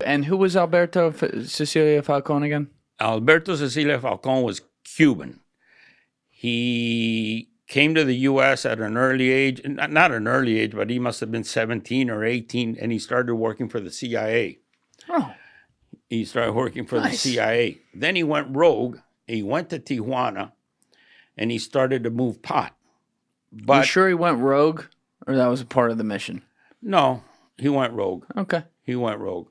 And who was Alberto Cecilia Falcone again? Alberto Cecilia Falcone was Cuban. He came to the U.S. at an early age, not an early age, but he must have been 17 or 18, and he started working for the CIA. Oh. He started working for the CIA. Then he went rogue. He went to Tijuana, and he started to move pot. But you sure he went rogue, or that was a part of the mission? No, he went rogue. Okay. He went rogue.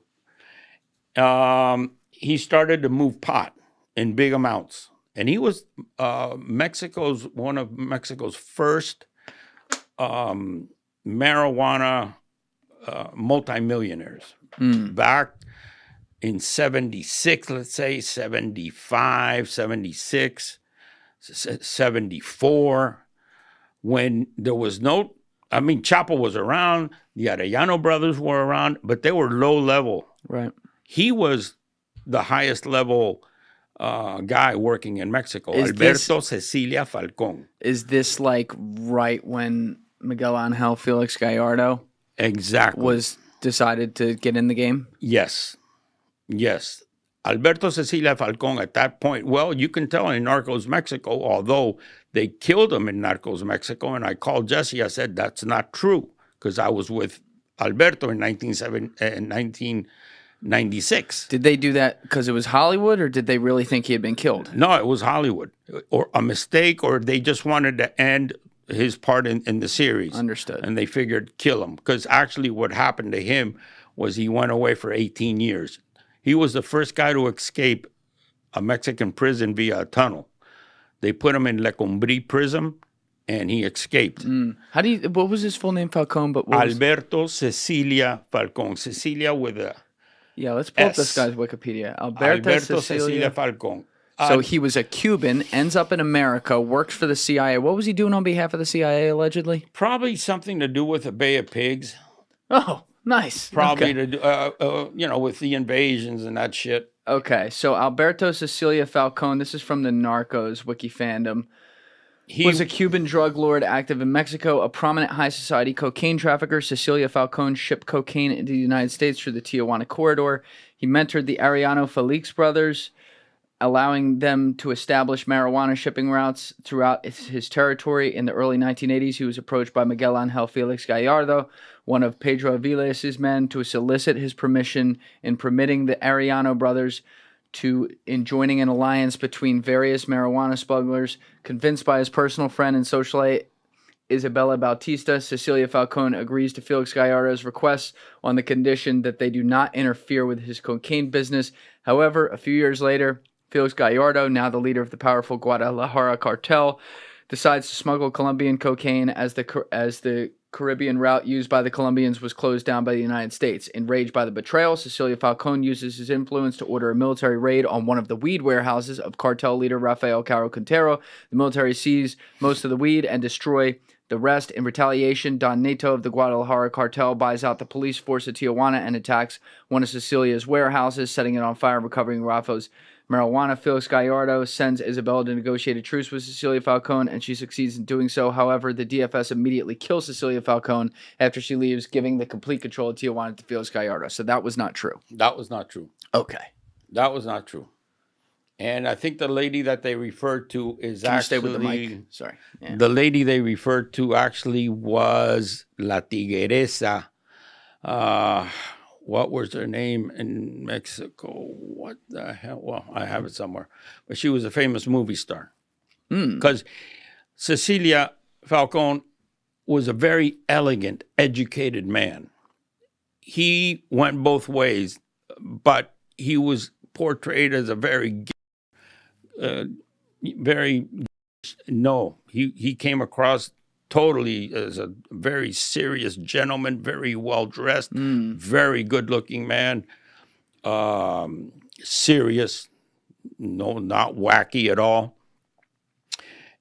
He started to move pot in big amounts. And he was one of Mexico's first marijuana multimillionaires. Back in 76, let's say, 75, 76, 74, when there was no, I mean, Chapo was around, the Arellano brothers were around, but they were low level. Right. He was the highest level guy working in Mexico, Alberto Cecilia Falcone. Is this like right when Miguel Angel Felix Gallardo was decided to get in the game? Yes. Yes. Alberto Cecilia Falcone at that point, well, you can tell in Narcos Mexico, although they killed him in Narcos Mexico, and I called Jesse, I said, that's not true, because I was with Alberto in 1996. Did they do that because it was Hollywood, or did they really think he had been killed? No, it was Hollywood, or a mistake, or they just wanted to end his part in the series. Understood. And they figured kill him, because actually what happened to him was he went away for 18 years. He was the first guy to escape a Mexican prison via a tunnel. They put him in Lecombrí prison, and he escaped. What was his full name, Falcone? But Alberto Cecilia Falcone. Cecilia with a Yeah, let's pull up this guy's Wikipedia. Alberto Cecilia Falcone. So he was a Cuban, ends up in America, works for the CIA. What was he doing on behalf of the CIA, allegedly? Probably something to do with the Bay of Pigs. Oh, nice. Probably to do, with the invasions and that shit. Okay, so Alberto Cecilia Falcone, this is from the Narcos Wiki fandom. He was a Cuban drug lord active in Mexico, a prominent high society cocaine trafficker. Cecilia Falcone shipped cocaine into the United States through the Tijuana corridor. He mentored the Arellano Felix brothers, allowing them to establish marijuana shipping routes throughout his territory. In the early 1980s, he was approached by Miguel Angel Felix Gallardo, one of Pedro Aviles' men, to solicit his permission in permitting the Arellano brothers in joining an alliance between various marijuana smugglers. Convinced by his personal friend and socialite Isabella Bautista, Cecilia Falcone agrees to Felix Gallardo's requests on the condition that they do not interfere with his cocaine business. However, a few years later, Felix Gallardo, now the leader of the powerful Guadalajara cartel, decides to smuggle Colombian cocaine as the Caribbean route used by the Colombians was closed down by the United States. Enraged by the betrayal, Cecilia Falcone uses his influence to order a military raid on one of the weed warehouses of cartel leader Rafael Caro Quintero. The military seize most of the weed and destroy the rest. In retaliation, Don Neto of the Guadalajara cartel buys out the police force at Tijuana and attacks one of Cecilia's warehouses, setting it on fire, recovering Rafa's marijuana. Felix Gallardo sends Isabella to negotiate a truce with Cecilia Falcone, and she succeeds in doing so. However, the DFS immediately kills Cecilia Falcone after she leaves, giving the complete control of Tijuana to Felix Gallardo. So that was not true. That was not true. Okay. That was not true. And I think the lady that they referred to is Can you actually... stay with the mic? Sorry. Yeah. The lady they referred to actually was La Tigresa. What was her name in Mexico? What the hell? Well, I have it somewhere. But she was a famous movie star. Because Cecilia Falcone was a very elegant, educated man. He went both ways, but he was portrayed as a he came across totally as a very serious gentleman, very well-dressed, very good-looking man, serious, not wacky at all.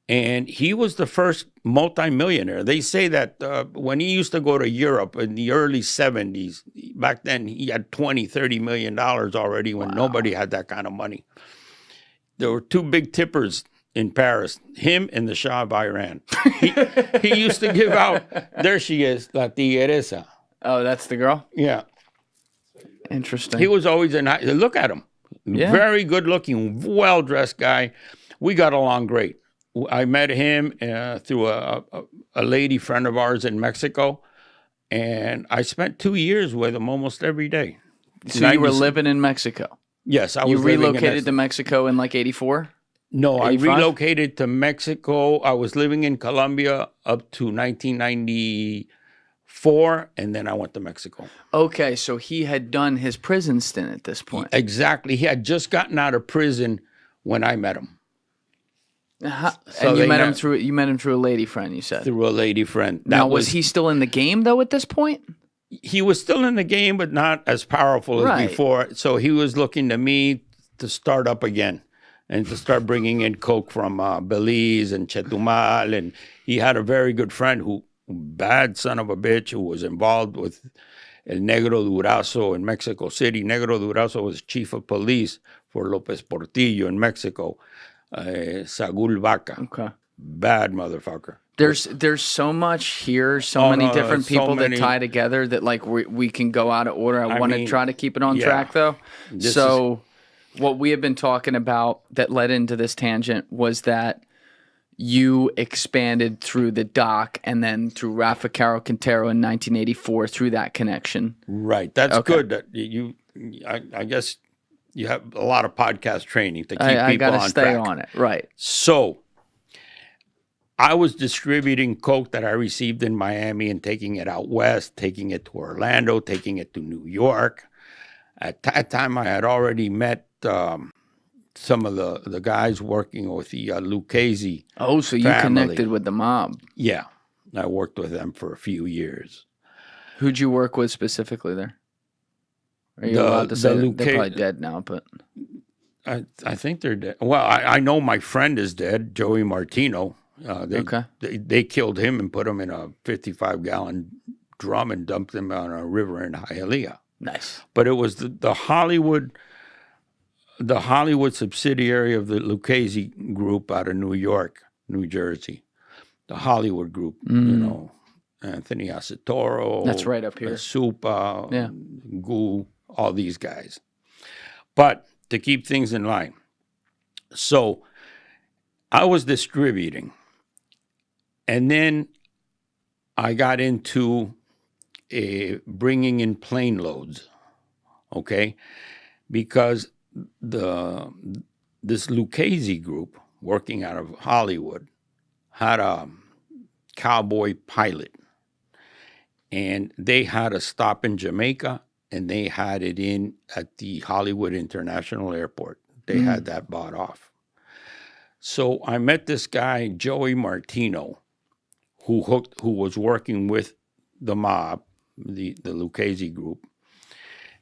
And he was the first multimillionaire. They say that when he used to go to Europe in the early 70s, back then he had $20-30 million already when nobody had that kind of money. There were two big tippers in Paris, him and the Shah of Iran. He used to give out, there she is, La Tigresa. Oh, that's the girl? Yeah. Interesting. He was always look at him. Yeah. Very good looking, well dressed guy. We got along great. I met him through a lady friend of ours in Mexico, and I spent 2 years with him almost every day. So you were living in Mexico? Yes, I was. You relocated to Mexico in like 84? No, 85? I relocated to Mexico. I was living in Colombia up to 1994, and then I went to Mexico. Okay, so he had done his prison stint at this point. Exactly. He had just gotten out of prison when I met him. So and you met him through a lady friend, you said? Through a lady friend. Now, was he still in the game, though, at this point? He was still in the game, but not as powerful as before. So he was looking to me to start up again and to start bringing in coke from Belize and Chetumal. And he had a very good friend bad son of a bitch, who was involved with El Negro Durazo in Mexico City. Negro Durazo was chief of police for Lopez Portillo in Mexico. Sagul Vaca. Okay. Bad motherfucker. There's so much here, many different people that tie together that like we can go out of order. I want to try to keep it on track though. What we have been talking about that led into this tangent was that you expanded through the doc and then through Rafa Caro Quintero in 1984 through that connection. Right. That's good. That I guess you have a lot of podcast training to keep people on track. I got to stay on it. Right. So I was distributing coke that I received in Miami and taking it out west, taking it to Orlando, taking it to New York. At that time, I had already met some of the guys working with the Lucchese. Oh, so you connected with the mob? Yeah. I worked with them for a few years. Who'd you work with specifically there? Are you allowed to say they're probably dead now, but... I think they're dead. Well, I know my friend is dead, Joey Martino. They killed him and put him in a 55-gallon drum and dumped him on a river in Hialeah. Nice. But it was the Hollywood subsidiary of the Lucchese group out of New York, New Jersey. The Hollywood group, Anthony Asitoro. That's right up here. Supa, Gu, all these guys. But to keep things in line. So I was distributing. And then I got into bringing in plane loads, okay? Because this Lucchese group working out of Hollywood had a cowboy pilot. And they had a stop in Jamaica, and they had it in at the Hollywood International Airport. They had that bought off. So I met this guy, Joey Martino, who was working with the mob, the Lucchese group.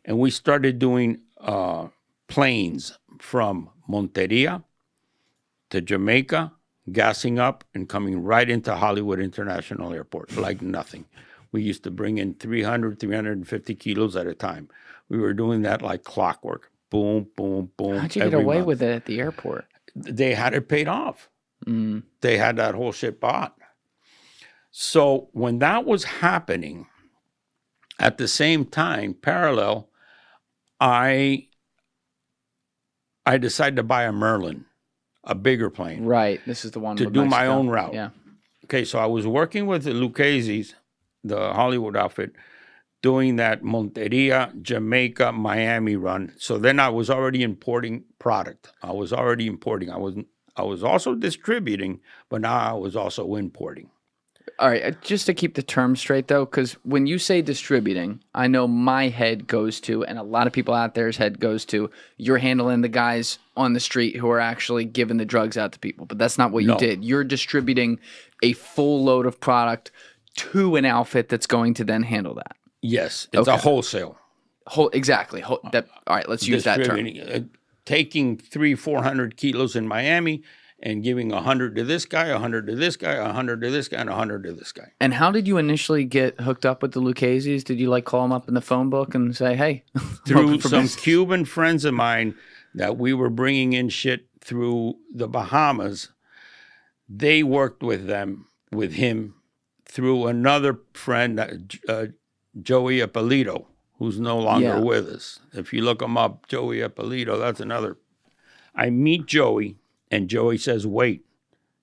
And we started doing planes from Monteria to Jamaica, gassing up and coming right into Hollywood International Airport like nothing. We used to bring in 300, 350 kilos at a time. We were doing that like clockwork. Boom, boom, boom. How'd you get away with it at the airport? They had it paid off. They had that whole shit bought. So when that was happening, at the same time, parallel, I decided to buy a Merlin, a bigger plane. Right. This is the one to do my own route. Yeah. Okay, so I was working with the Lucchese's, the Hollywood outfit, doing that Monteria, Jamaica, Miami run. So then I was already importing product. I was also distributing, but now I was also importing. All right, just to keep the terms straight, though, because when you say distributing, I know my head goes to, and a lot of people out there's head goes to, you're handling the guys on the street who are actually giving the drugs out to people. But that's not what you did. You're distributing a full load of product to an outfit that's going to then handle that. Yes, it's a wholesale. Exactly. All right, let's use that term. Taking 300-400 kilos in Miami and giving 100 to this guy, 100 to this guy, 100 to this guy, and 100 to this guy. And how did you initially get hooked up with the Lucchese's? Did you like call them up in the phone book and say, hey? Through some Cuban friends of mine that we were bringing in shit through the Bahamas, they worked with him through another friend, Joey Appolito, who's no longer with us. If you look him up, Joey Ippolito, that's another. I meet Joey, and Joey says, wait,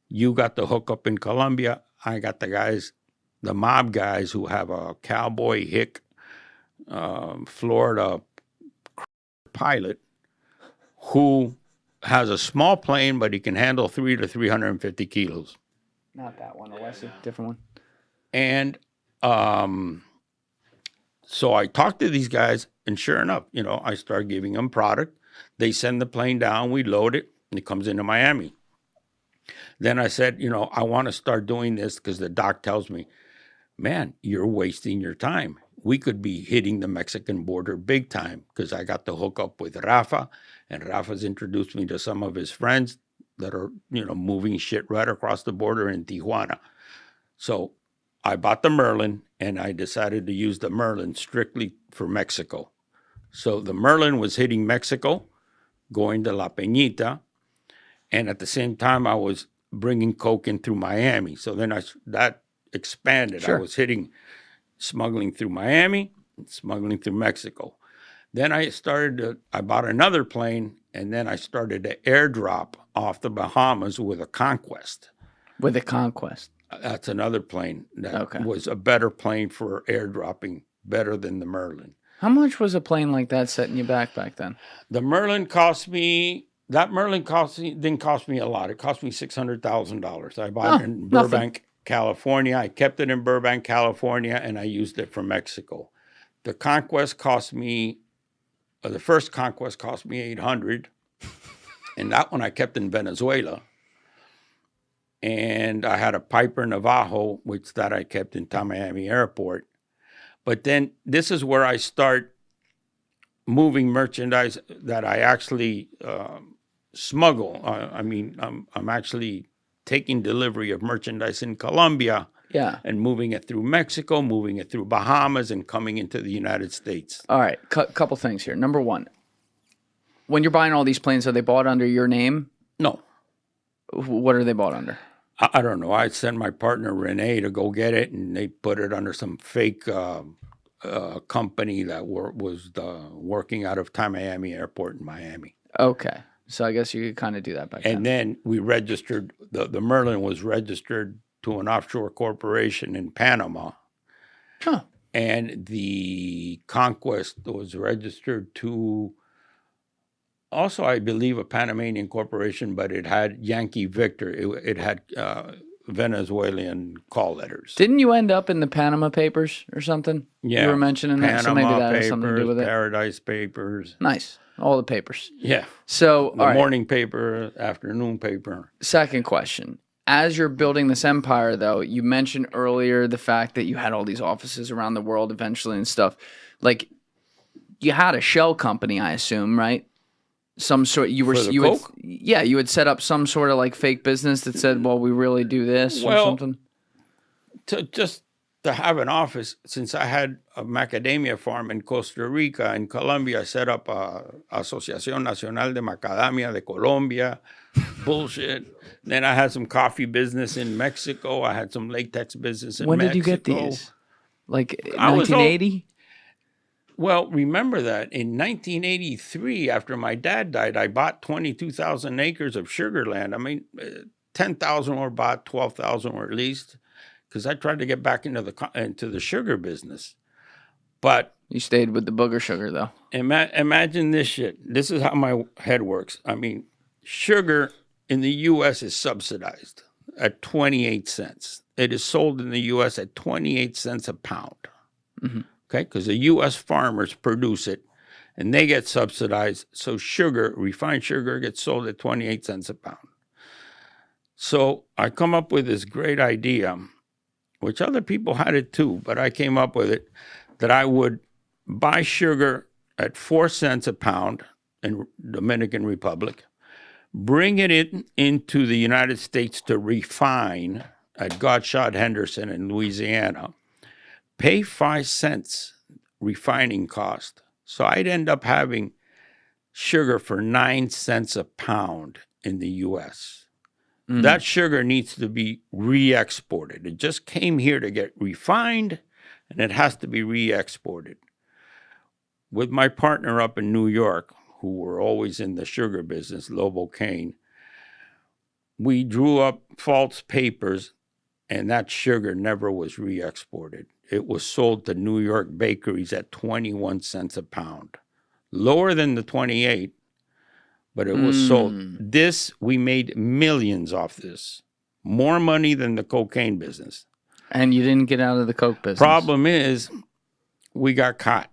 you got the hookup in Colombia. I got the guys, the mob guys who have a cowboy hick Florida pilot who has a small plane, but he can handle 300 to 350 kilos. Not that one, unless a different one. And so I talked to these guys, and sure enough, I start giving them product. They send the plane down, we load it, and it comes into Miami. Then I said, I want to start doing this because the doc tells me, man, you're wasting your time. We could be hitting the Mexican border big time because I got the hookup with Rafa, and Rafa's introduced me to some of his friends that are, moving shit right across the border in Tijuana. So I bought the Merlin, and I decided to use the Merlin strictly for Mexico. So the Merlin was hitting Mexico, going to La Peñita, and at the same time I was bringing coke in through Miami. So then that expanded. Sure. I was smuggling through Miami, smuggling through Mexico. Then I bought another plane, and then I started to airdrop off the Bahamas with a Conquest. With a Conquest? That's another plane that was a better plane for airdropping, better than the Merlin. How much was a plane like that setting you back then? The Merlin didn't cost me a lot. It cost me $600,000. I bought it in Burbank, California. I kept it in Burbank, California, and I used it for Mexico. The Conquest the first Conquest cost me $800, and that one I kept in Venezuela. And I had a Piper Navajo, which I kept in Miami Airport. But then this is where I start moving merchandise that I actually smuggle. I'm actually taking delivery of merchandise in Colombia and moving it through Mexico, moving it through Bahamas, and coming into the United States. All right, couple things here. Number one, when you're buying all these planes, are they bought under your name? No. What are they bought under? I don't know. I sent my partner Renee to go get it, and they put it under some fake company that was working out of Miami Airport in Miami. Okay. So I guess you could kind of do that back then. And then we registered, the Merlin was registered to an offshore corporation in Panama. Huh. And the Conquest was registered to also, I believe, a Panamanian corporation, but it had Yankee Victor. It had Venezuelan call letters. Didn't you end up in the Panama Papers or something? Yeah. You were mentioning that, so maybe that has something to do with it. Paradise Papers. Nice. All the papers. Yeah. So, the morning paper, afternoon paper. Second question. As you're building this empire, though, you mentioned earlier the fact that you had all these offices around the world eventually and stuff. Like, you had a shell company, I assume, right? Some sort you had set up some sort of like fake business that said, well, we really do this or something. To have an office, since I had a macadamia farm in Costa Rica and Colombia, I set up Asociación Nacional de Macadamia de Colombia. Bullshit. Then I had some coffee business in Mexico. I had some latex business in Mexico. When did you get these? Like 1980? Well, remember that in 1983, after my dad died, I bought 22,000 acres of sugar land. I mean, 10,000 were bought, 12,000 were leased, because I tried to get back into the sugar business. But you stayed with the booger sugar, though. Imagine this shit. This is how my head works. I mean, sugar in the U.S. is subsidized at 28 cents. It is sold in the U.S. at 28 cents a pound. Mm-hmm. Okay, because the U.S. farmers produce it, and they get subsidized. So refined sugar, gets sold at 28 cents a pound. So I come up with this great idea, which other people had it too, but I came up with it, that I would buy sugar at 4 cents a pound in Dominican Republic, bring it into the United States to refine at Godshot Henderson in Louisiana, pay 5 cents refining cost. So I'd end up having sugar for 9 cents a pound in the U.S. Mm. That sugar needs to be re-exported. It just came here to get refined, and it has to be re-exported. with my partner up in New York, who were always in the sugar business, Lobo Caine, we drew up false papers, and that sugar never was re-exported. It was sold to New York bakeries at 21 cents a pound. Lower than the 28, but it was sold. This, we made millions off this. More money than the cocaine business. And you didn't get out of the coke business. Problem is, we got caught.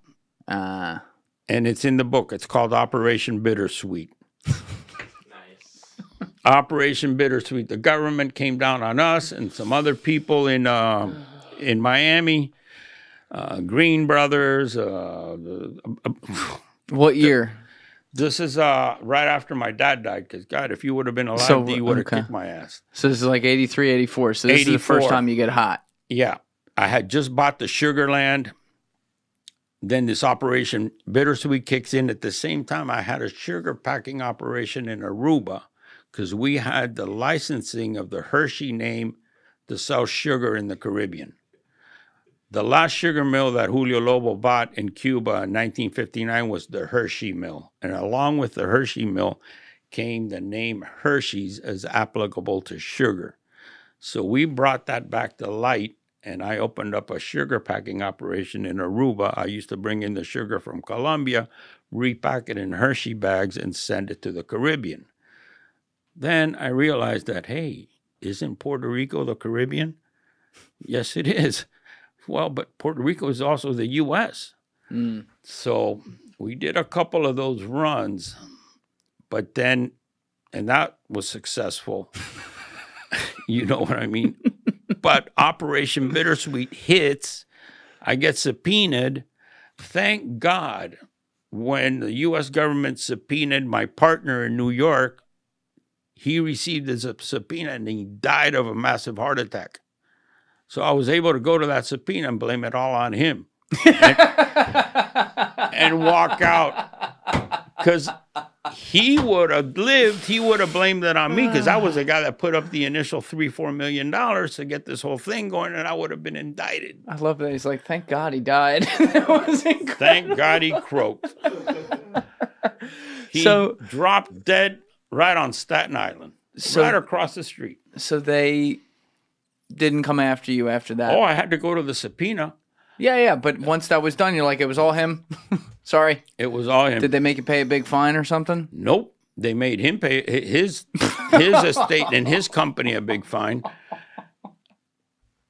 Ah. And it's in the book. It's called Operation Bittersweet. Nice. Operation Bittersweet. The government came down on us and some other people in Miami. Green Brothers. What year? This is right after my dad died, because, God, if you would have been alive, you would have kicked my ass. So this is like 83, 84. So this is the first time you get hot. Yeah. I had just bought the sugar land. Then this Operation Bittersweet kicks in. At the same time, I had a sugar packing operation in Aruba, because we had the licensing of the Hershey name to sell sugar in the Caribbean. The last sugar mill that Julio Lobo bought in Cuba in 1959 was the Hershey mill. And along with the Hershey mill came the name Hershey's as applicable to sugar. So we brought that back to light, and I opened up a sugar packing operation in Aruba. I used to bring in the sugar from Colombia, repack it in Hershey bags, and send it to the Caribbean. Then I realized that, hey, isn't Puerto Rico the Caribbean? Yes, it is. Well, but Puerto Rico is also the U.S. So we did a couple of those runs, but then, and that was successful. You know what I mean? But Operation Bittersweet hits. I get subpoenaed. Thank God, when the U.S. government subpoenaed my partner in New York, he received his subpoena and he died of a massive heart attack. So I was able to go to that subpoena and blame it all on him and walk out. Because he would have lived, he would have blamed it on me, because I was the guy that put up the initial $3-4 million to get this whole thing going, and I would have been indicted. I love that. He's like, thank God he died. That was incredible. Thank God he croaked. He dropped dead right on Staten Island, right across the street. So they didn't come after you after that? Oh, I had to go to the subpoena. Yeah, but once that was done, you're like, it was all him? Sorry. It was all him. Did they make you pay a big fine or something? Nope. They made him pay his estate and his company a big fine.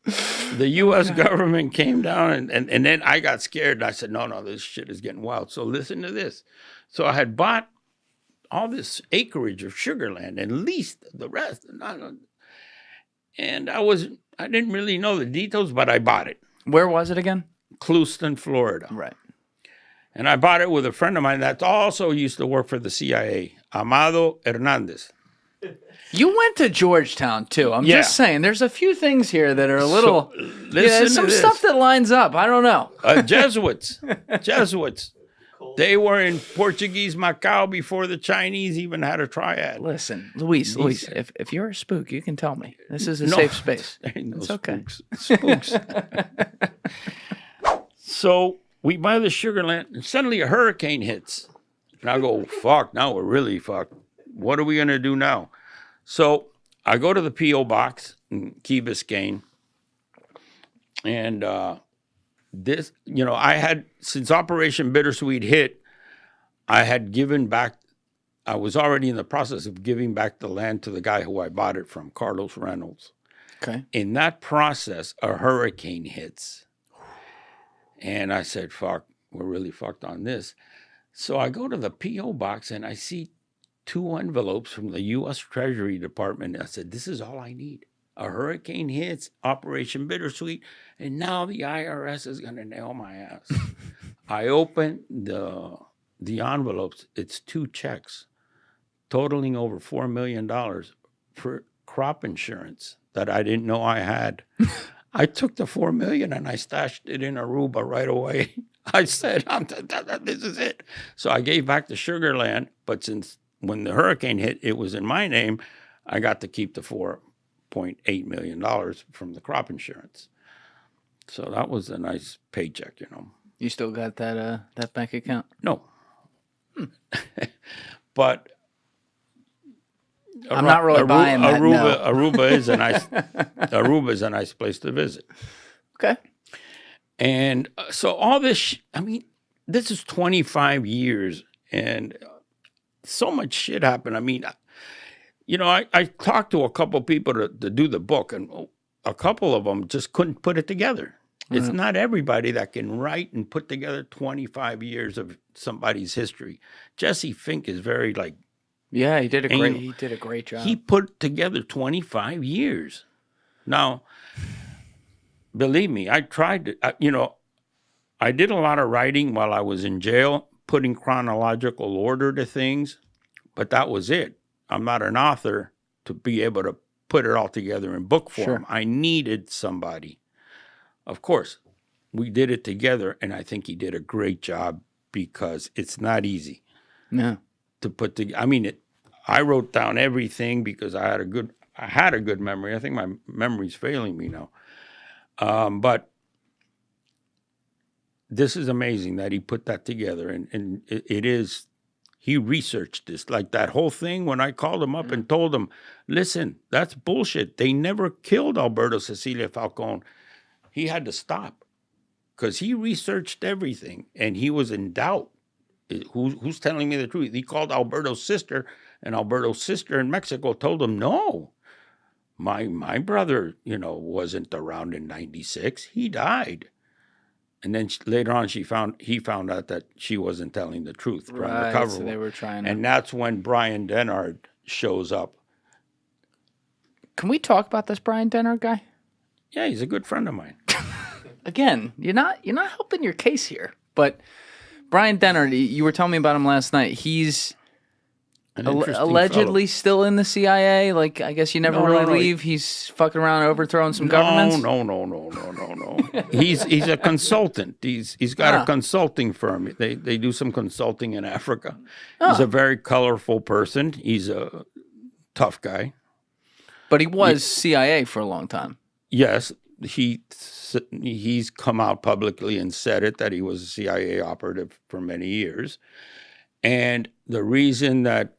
The U.S. government came down, and then I got scared. And I said, no, this shit is getting wild. So listen to this. So I had bought all this acreage of sugar land and leased the rest. And I didn't really know the details, but I bought it. Where was it again? Clewiston, Florida. Right. And I bought it with a friend of mine that also used to work for the CIA, Amado Hernandez. You went to Georgetown, too. I'm just saying, there's a few things here that are a little... some stuff that lines up. I don't know. Jesuits. They were in Portuguese Macau before the Chinese even had a triad. Listen, Luis, if you're a spook, you can tell me. This is a safe space. It's okay. Spooks. So we buy the sugar land, and suddenly a hurricane hits. And I go, fuck, now we're really fucked. What are we going to do now? So I go to the P.O. box in Key Biscayne, and this, I had, since Operation Bittersweet hit, I had given back, I was already in the process of giving back the land to the guy who I bought it from, Carlos Reynolds. Okay. In that process, a hurricane hits. And I said, fuck, we're really fucked on this. So I go to the P.O. box and I see 2 envelopes from the U.S. Treasury Department. I said, this is all I need. A hurricane hits, Operation Bittersweet, and now the IRS is going to nail my ass. I open the envelopes. It's 2 checks totaling over $4 million for crop insurance that I didn't know I had. I took the $4 million and I stashed it in Aruba right away. I said, this is it. So I gave back the sugar land, but since when the hurricane hit, it was in my name, I got to keep the $4.8 million from the crop insurance. So that was a nice paycheck, You still got that bank account? No. But I'm not really buying that. Aruba is a nice Aruba is a nice place to visit. Okay. And so all this, I mean, this is 25 years, and so much shit happened. I mean, you know, I talked to a couple people to do the book, and a couple of them just couldn't put it together. It's not everybody that can write and put together 25 years of somebody's history. Jesse Fink is very like, yeah, he did a great job. He put together 25 years. Now, believe me, I tried to, you know, I did a lot of writing while I was in jail, putting chronological order to things, but that was it. I'm not an author to be able to put it all together in book form. Sure. I needed somebody. Of course, we did it together, and I think he did a great job because it's not easy. No. To put together. I mean, I wrote down everything because I had a good memory. I think my memory's failing me now. But this is amazing that he put that together, and it is. He researched this, like that whole thing. When I called him up and told him, "Listen, that's bullshit. They never killed Alberto Cecilia Falcone." He had to stop because he researched everything, and he was in doubt. Who's telling me the truth? He called Alberto's sister, and Alberto's sister in Mexico told him, "No, my brother, you know, wasn't around in '96. He died." And then later on, he found out that she wasn't telling the truth. Right, so they were trying to... And that's when Brian Dennard shows up. Can we talk about this Brian Dennard guy? Yeah, he's a good friend of mine. Again, you're not helping your case here. But Brian Dennard, you were telling me about him last night. He's allegedly still in the CIA. Like, I guess you never leave. He's fucking around overthrowing some governments. No. He's a consultant. He's got a consulting firm. They do some consulting in Africa. He's a very colorful person. He's a tough guy. But he was CIA for a long time. Yes, he's come out publicly and said it, that he was a CIA operative for many years. And the reason that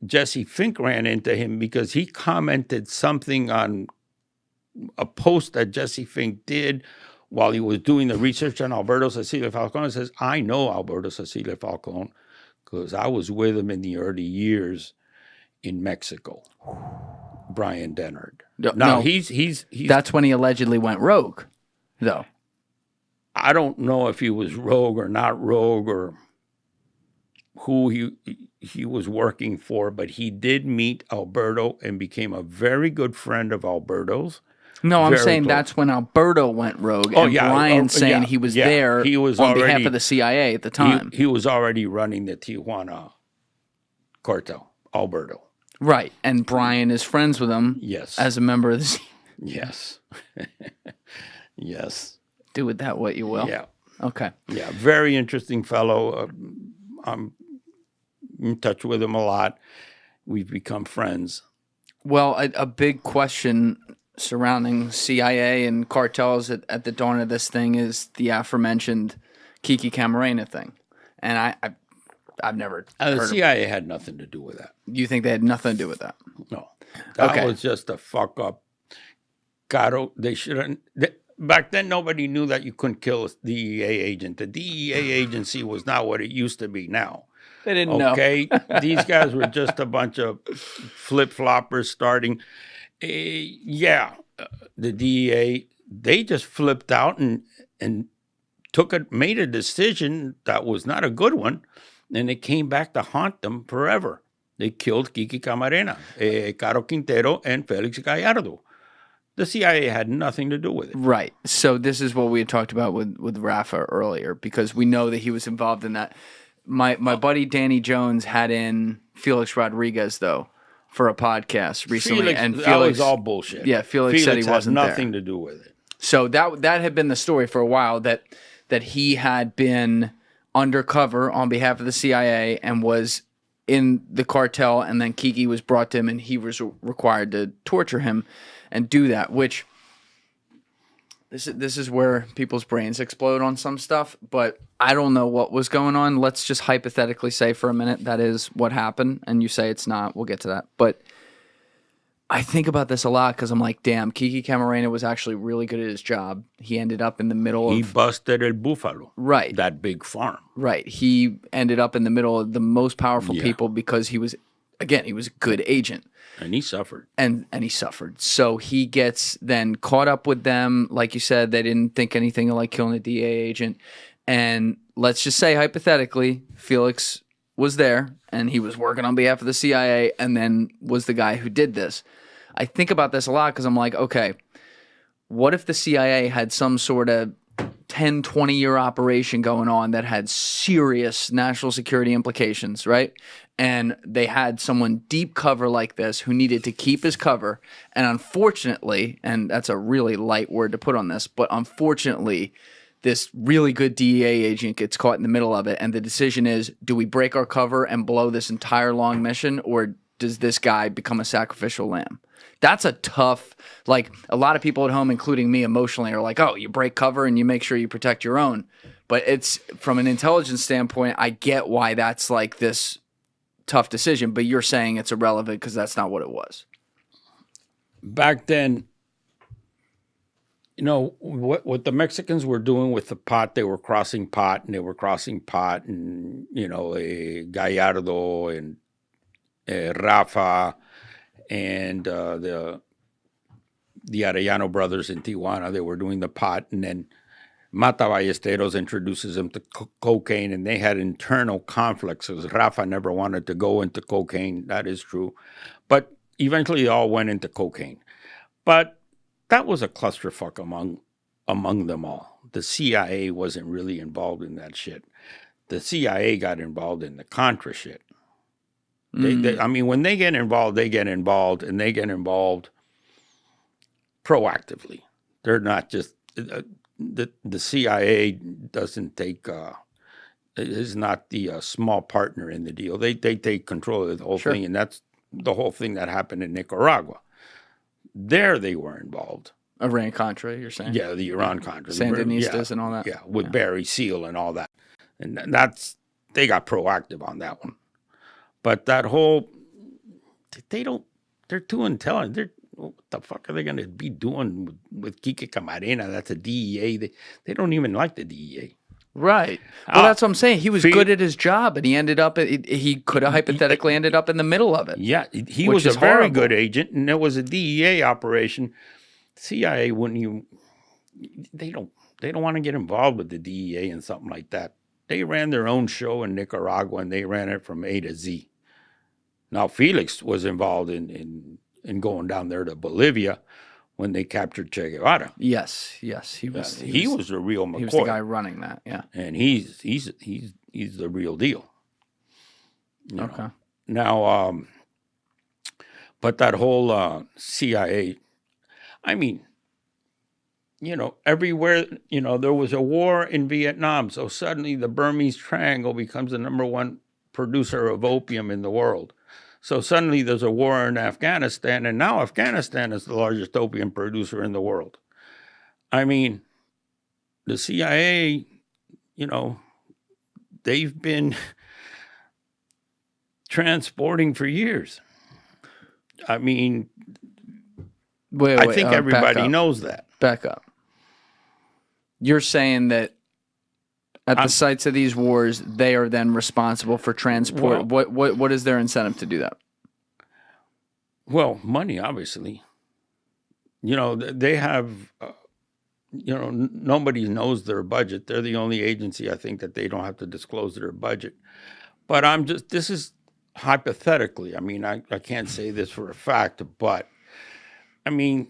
Jesse Fink ran into him, because he commented something on a post that Jesse Fink did while he was doing the research on Alberto Cecilia Falcone. He says, "I know Alberto Cecilia Falcone because I was with him in the early years in Mexico." Brian Dennard. Now, he's that's when he allegedly went rogue, though. I don't know if he was rogue or not rogue or who he was working for, but he did meet Alberto and became a very good friend of Alberto's. No, I'm saying that's when Alberto went rogue. And Brian's saying he was there on behalf of the CIA at the time. He was already running the Tijuana cartel, Alberto. Right, and Brian is friends with him. Yes, as a member of the CIA. Yes. Yes. Do with that what you will. Yeah. Okay. Yeah, very interesting fellow. I'm in touch with him a lot. We've become friends. Well, a big question surrounding CIA and cartels at the dawn of this thing is the aforementioned Kiki Camarena thing. And I've never heard the CIA had nothing to do with that. You think they had nothing to do with that? No. That was just a fuck up. They shouldn't. Back then, nobody knew that you couldn't kill a DEA agent. The DEA agency was not what it used to be now. They didn't know. Okay? These guys were just a bunch of flip-floppers starting. The DEA, they just flipped out and made a decision that was not a good one, and it came back to haunt them forever. They killed Kiki Camarena, Caro Quintero, and Felix Gallardo. The CIA had nothing to do with it. Right. So this is what we had talked about with Rafa earlier, because we know that he was involved in that. My buddy Danny Jones had in Felix Rodriguez, though, for a podcast recently. Felix, that was all bullshit. Yeah, Felix said he wasn't there. Nothing to do with it. So that had been the story for a while, that he had been undercover on behalf of the CIA and was in the cartel, and then Kiki was brought to him, and he was required to torture him and do that, which This is where people's brains explode on some stuff, but I don't know what was going on. Let's just hypothetically say for a minute that is what happened, and you say it's not. We'll get to that. But I think about this a lot because I'm like, damn, Kiki Camarena was actually really good at his job. He ended up in the middle He busted El Buffalo. Right. That big farm. Right. He ended up in the middle of the most powerful people because he was a good agent. And he suffered. And he suffered. So he gets then caught up with them. Like you said, they didn't think anything of like killing a DA agent. And let's just say, hypothetically, Felix was there and he was working on behalf of the CIA and then was the guy who did this. I think about this a lot because I'm like, okay, what if the CIA had some sort of 10, 20-year operation going on that had serious national security implications, right? And they had someone deep cover like this who needed to keep his cover. And unfortunately, and that's a really light word to put on this, but unfortunately, this really good DEA agent gets caught in the middle of it. And the decision is, do we break our cover and blow this entire long mission? Or does this guy become a sacrificial lamb? That's a tough, like a lot of people at home, including me emotionally, are like, oh, you break cover and you make sure you protect your own. But it's from an intelligence standpoint, I get why that's like this tough decision, but you're saying it's irrelevant because that's not what it was. Back then, you know, what the Mexicans were doing with the pot, they were crossing pot and, you know, Gallardo and Rafa and the Arellano brothers in Tijuana, they were doing the pot, and then Mata Ballesteros introduces them to cocaine, and they had internal conflicts because Rafa never wanted to go into cocaine. That is true. But eventually they all went into cocaine. But that was a clusterfuck among them all. The CIA wasn't really involved in that shit. The CIA got involved in the Contra shit. I mean, when they get involved, and they get involved proactively. They're not just... The CIA doesn't take is not the small partner in the deal. They take control of the whole thing, and that's the whole thing that happened in Nicaragua. There they were involved. Iran Contra, you're saying? Yeah, the Iran Contra, Sandinistas and all that. Yeah, with Barry Seal and all that, and they got proactive on that one. But that whole they're too intelligent. What the fuck are they going to be doing with Kiki Camarena? That's a DEA. They don't even like the DEA. Right. Well, that's what I'm saying. He was good at his job, and he ended up, he could have hypothetically ended up in the middle of it. Yeah, he was a very good agent, and it was a DEA operation. CIA wouldn't even, they don't want to get involved with the DEA and something like that. They ran their own show in Nicaragua, and they ran it from A to Z. Now, Felix was involved in going down there to Bolivia when they captured Che Guevara. Yes, he was. He was the real McCoy. He was the guy running that. Yeah, and he's the real deal. You okay. know. Now, but that whole CIA, I mean, you know, everywhere, you know, there was a war in Vietnam, so suddenly the Burmese Triangle becomes the #1 producer of opium in the world. So suddenly there's a war in Afghanistan, and now Afghanistan is the largest opium producer in the world. I mean, the CIA, you know, they've been transporting for years. I mean, I think everybody knows that. Back up. You're saying that at the sites of these wars, they are then responsible for transport. Well, what is their incentive to do that? Well, money, obviously. You know, they have, you know, nobody knows their budget. They're the only agency, I think, that they don't have to disclose their budget. But this is hypothetically. I mean, I can't say this for a fact, but, I mean,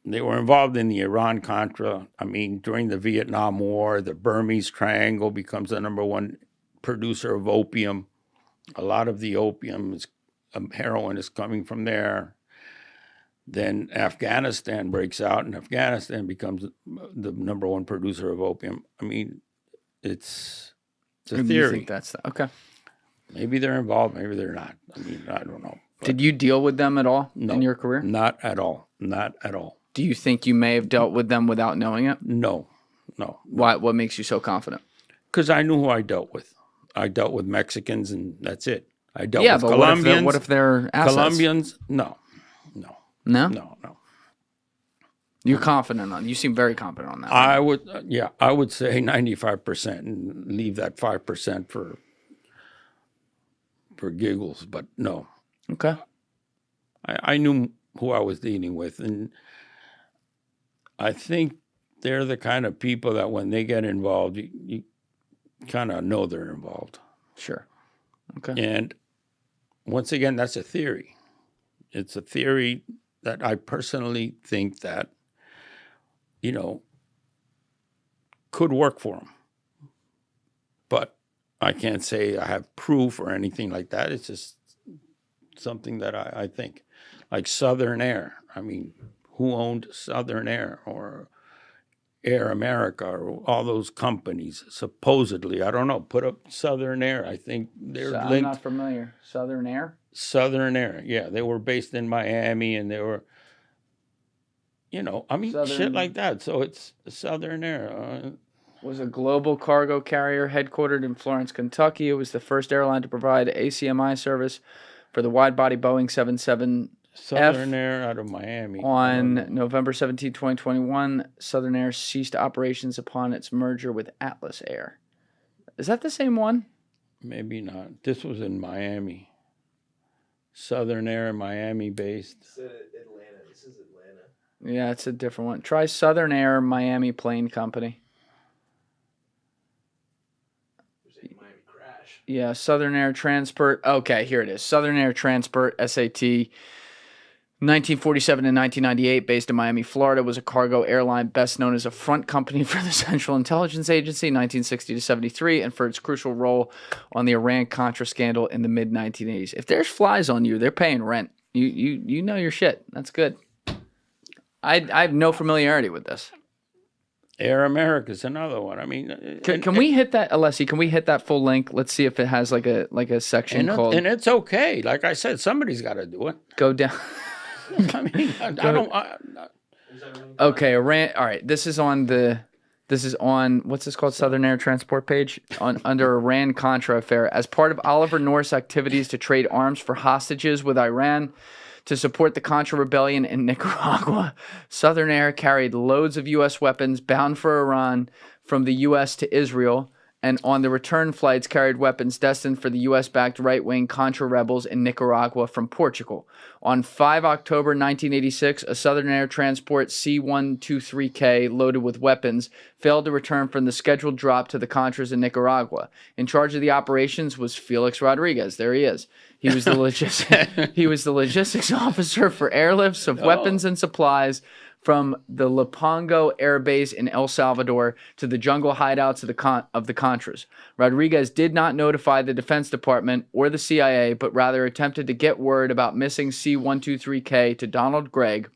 they were involved in the Iran-Contra. I mean, during the Vietnam War, the Burmese Triangle becomes the #1 producer of opium. A lot of the opium, heroin is coming from there. Then Afghanistan breaks out, and Afghanistan becomes the #1 producer of opium. I mean, it's a theory. You think that's okay. Maybe they're involved, maybe they're not. I mean, I don't know. Did you deal with them at all in your career? Not at all. Not at all. Do you think you may have dealt with them without knowing it? No. Why? What makes you so confident? Because I knew who I dealt with. I dealt with Mexicans, and that's it. I dealt with but Colombians. what if they're assets? Colombians? No. You're confident on. You seem very confident on that. I would, I would say 95%, and leave that 5% for giggles. But no. Okay. I knew who I was dealing with, and I think they're the kind of people that when they get involved, you kind of know they're involved. Sure. Okay. And once again, that's a theory. It's a theory that I personally think that, could work for them. But I can't say I have proof or anything like that. It's just something that I think. Like Southern Air. I mean, who owned Southern Air or Air America or all those companies? Supposedly, I don't know. Put up Southern Air. I think they're linked. I'm not familiar. Southern Air? Southern Air, yeah. They were based in Miami, and they were, shit like that. So it's Southern Air. Was a global cargo carrier headquartered in Florence, Kentucky. It was the first airline to provide ACMI service for the wide-body Boeing 77 Southern Air out of Miami. On November 17, 2021, Southern Air ceased operations upon its merger with Atlas Air. Is that the same one? Maybe not. This was in Miami. Southern Air, Miami based. Atlanta. This is Atlanta. Yeah, it's a different one. Try Southern Air Miami Plane Company. There's a Miami crash. Yeah, Southern Air Transport. Okay, here it is. Southern Air Transport, SAT. 1947 and 1998, based in Miami, Florida, was a cargo airline best known as a front company for the Central Intelligence Agency, 1960 to 73, and for its crucial role on the Iran-Contra scandal in the mid-1980s. If there's flies on you, they're paying rent. You know your shit. That's good. I have no familiarity with this. Air America is another one. I mean, can we hit that, Alessi? Can we hit that full link? Let's see if it has like a section called. And it's okay. Like I said, somebody's got to do it. Go down. I mean, I don't. Okay, Iran. All right, this is on what's this called? Southern Air Transport page under Iran Contra affair. As part of Oliver North's activities to trade arms for hostages with Iran to support the Contra rebellion in Nicaragua, Southern Air carried loads of U.S. weapons bound for Iran from the U.S. to Israel, and on the return flights carried weapons destined for the U.S.-backed right-wing Contra rebels in Nicaragua from Portugal. On 5 October 1986, a Southern Air Transport C-123K loaded with weapons failed to return from the scheduled drop to the Contras in Nicaragua. In charge of the operations was Felix Rodriguez. There he is. He was the logistics officer for airlifts of weapons and supplies from the Lepango Air Base in El Salvador to the jungle hideouts of the Contras. Rodriguez did not notify the Defense Department or the CIA, but rather attempted to get word about missing C-123K to Donald Gregg,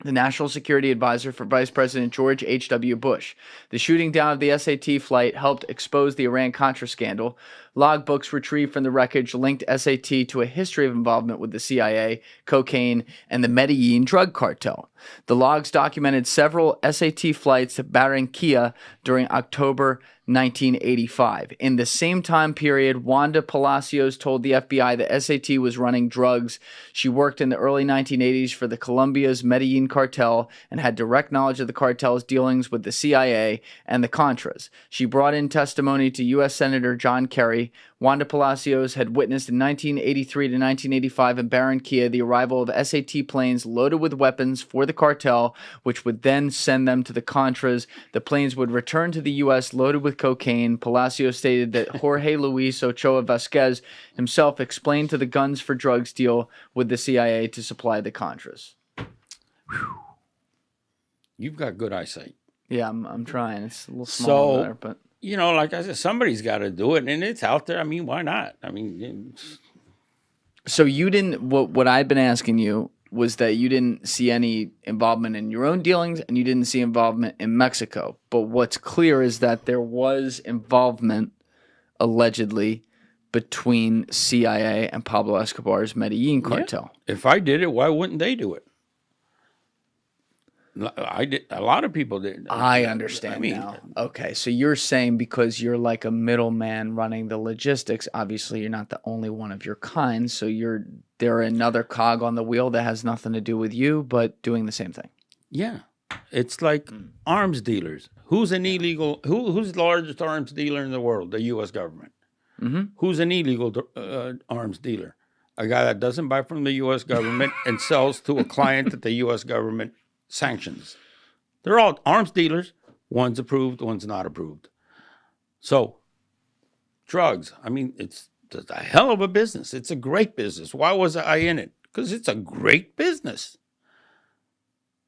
the National Security Advisor for Vice President George H.W. Bush. The shooting down of the SAT flight helped expose the Iran-Contra scandal. Logbooks retrieved from the wreckage linked SAT to a history of involvement with the CIA, cocaine, and the Medellin drug cartel. The logs documented several SAT flights to Barranquilla during October 1985. In the same time period, Wanda Palacios told the FBI that SAT was running drugs. She worked in the early 1980s for the Colombia's Medellin cartel and had direct knowledge of the cartel's dealings with the CIA and the Contras. She brought in testimony to U.S. Senator John Kerry. Wanda Palacios had witnessed in 1983 to 1985 in Barranquilla the arrival of SAT planes loaded with weapons for the cartel, which would then send them to the Contras. The planes would return to the U.S. loaded with cocaine. Palacios stated that Jorge Luis Ochoa Vasquez himself explained to the Guns for Drugs deal with the CIA to supply the Contras. Whew. You've got good eyesight. Yeah, I'm trying. It's a little small there, but like I said, somebody's got to do it, and it's out there. I mean, why not? I mean, so you didn't. What I'd been asking you was that you didn't see any involvement in your own dealings, and you didn't see involvement in Mexico. But what's clear is that there was involvement, allegedly, between CIA and Pablo Escobar's Medellin cartel. Yeah. If I did it, why wouldn't they do it? I did. A lot of people did. I understand now. Okay, so you're saying because you're like a middleman running the logistics, obviously you're not the only one of your kind, so they're another cog on the wheel that has nothing to do with you, but doing the same thing. Yeah. It's like arms dealers. Who's an illegal? Who's the largest arms dealer in the world? The U.S. government. Mm-hmm. Who's an illegal arms dealer? A guy that doesn't buy from the U.S. government and sells to a client that the U.S. government sanctions. They're all arms dealers. One's approved, one's not approved. So, drugs. I mean, it's a hell of a business. It's a great business. Why was I in it? Because it's a great business.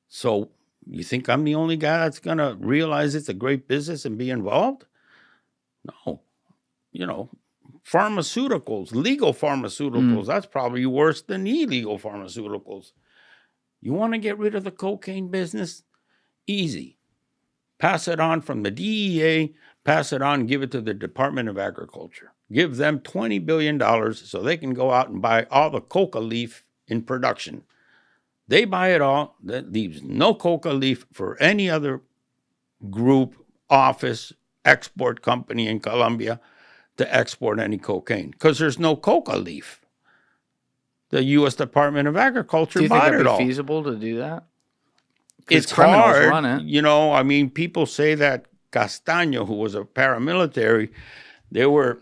So, you think I'm the only guy that's going to realize it's a great business and be involved? No. Pharmaceuticals, legal pharmaceuticals, that's probably worse than illegal pharmaceuticals. You want to get rid of the cocaine business? Easy. Pass it on from the DEA, pass it on, give it to the Department of Agriculture. Give them $20 billion so they can go out and buy all the coca leaf in production. They buy it all. That leaves no coca leaf for any other group, office, export company in Colombia to export any cocaine because there's no coca leaf. The U.S. Department of Agriculture bought it all. Do you think it'd be feasible to do that? It's hard. I mean, people say that Castaño, who was a paramilitary, they were